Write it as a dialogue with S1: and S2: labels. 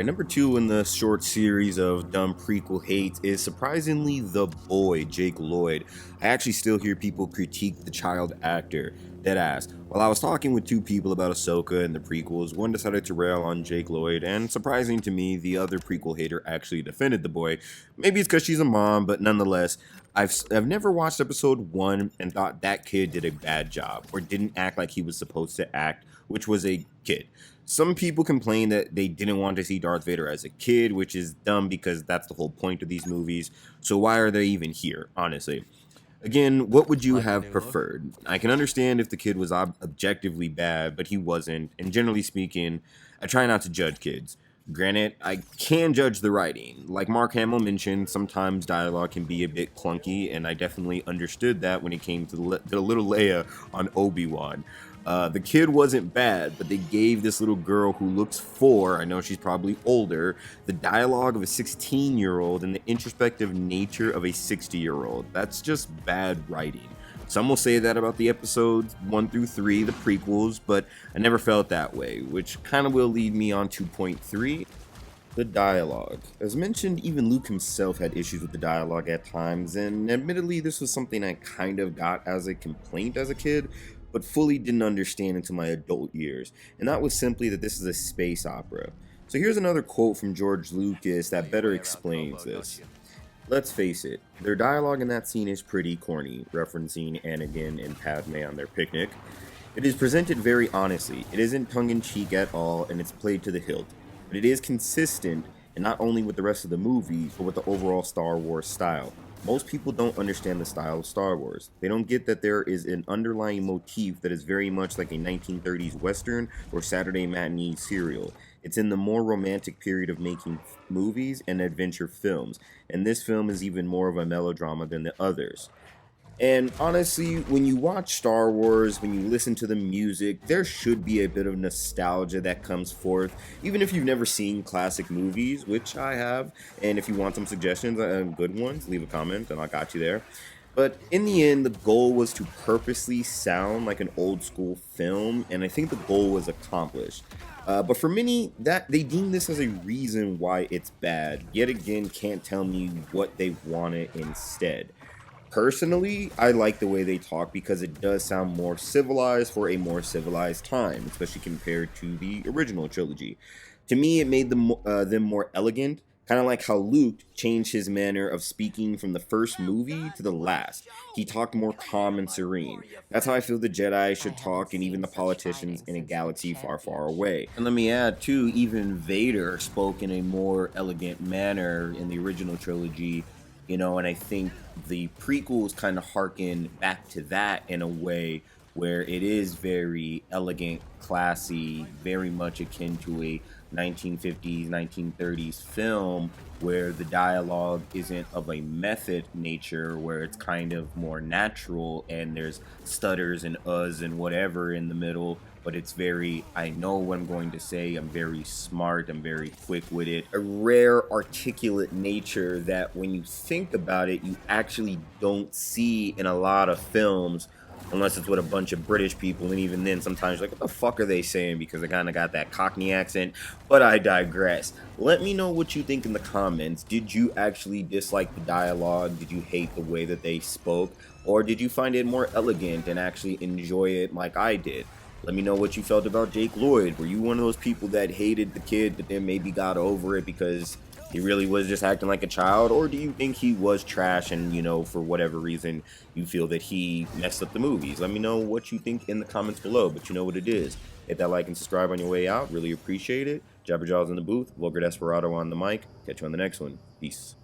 S1: Alright, number two in the short series of dumb prequel hates is surprisingly the boy, Jake Lloyd. I actually still hear people critique the child actor, deadass. While I was talking with two people about Ahsoka and the prequels, one decided to rail on Jake Lloyd, and surprising to me, the other prequel hater actually defended the boy. Maybe it's because she's a mom, but nonetheless, I've never watched episode 1 and thought that kid did a bad job, or didn't act like he was supposed to act, which was a kid. Some people complain that they didn't want to see Darth Vader as a kid, which is dumb because that's the whole point of these movies. So why are they even here, honestly? Again, what would you have preferred? I can understand if the kid was objectively bad, but he wasn't. And generally speaking, I try not to judge kids. Granted, I can judge the writing. Like Mark Hamill mentioned, sometimes dialogue can be a bit clunky, and I definitely understood that when it came to the little Leia on Obi-Wan. The kid wasn't bad, but they gave this little girl who looks 4, I know she's probably older, the dialogue of a 16-year-old and the introspective nature of a 60-year-old. That's just bad writing. Some will say that about the episodes 1 through 3, the prequels, but I never felt that way, which kind of will lead me on to point 3. The dialogue. As mentioned, even Luke himself had issues with the dialogue at times, and admittedly this was something I kind of got as a complaint as a kid, but fully didn't understand until my adult years, and that was simply that this is a space opera. So here's another quote from George Lucas that better explains this. Let's face it, their dialogue in that scene is pretty corny, referencing Anakin and Padme on their picnic. It is presented very honestly, it isn't tongue-in-cheek at all, and it's played to the hilt. But it is consistent, and not only with the rest of the movie, but with the overall Star Wars style. Most people don't understand the style of Star Wars. They don't get that there is an underlying motif that is very much like a 1930s Western or Saturday matinee serial. It's in the more romantic period of making movies and adventure films, and this film is even more of a melodrama than the others. And honestly, when you watch Star Wars, when you listen to the music, there should be a bit of nostalgia that comes forth, even if you've never seen classic movies, which I have. And if you want some suggestions, good ones, leave a comment and I got you there. But in the end, the goal was to purposely sound like an old school film, and I think the goal was accomplished. But for many, that they deem this as a reason why it's bad. Yet again, can't tell me what they wanted instead. Personally, I like the way they talk because it does sound more civilized for a more civilized time, especially compared to the original trilogy. To me, it made them more elegant, kind of like how Luke changed his manner of speaking from the first movie to the last. He talked more calm and serene. That's how I feel the Jedi should talk, and even the politicians in a galaxy far, far away. And let me add, too, even Vader spoke in a more elegant manner in the original trilogy. And I think the prequels kind of harken back to that in a way where it is very elegant, classy, very much akin to a 1950s, 1930s film where the dialogue isn't of a method nature, where it's kind of more natural and there's stutters and uhs and whatever in the middle, but it's very, I know what I'm going to say, I'm very smart, I'm very quick with it. A rare articulate nature that when you think about it, you actually don't see in a lot of films, unless it's with a bunch of British people, and even then sometimes you're like, what the fuck are they saying, because they kind of got that Cockney accent. But I digress. Let me know what you think in the comments. Did you actually dislike the dialogue? Did you hate the way that they spoke? Or did you find it more elegant and actually enjoy it like I did? Let me know what you felt about Jake Lloyd. Were you one of those people that hated the kid but then maybe got over it because he really was just acting like a child? Or do you think he was trash and, for whatever reason, you feel that he messed up the movies? Let me know what you think in the comments below, but you know what it is. Hit that like and subscribe on your way out. Really appreciate it. Jabberjaws in the booth. Vulgar Desperado on the mic. Catch you on the next one. Peace.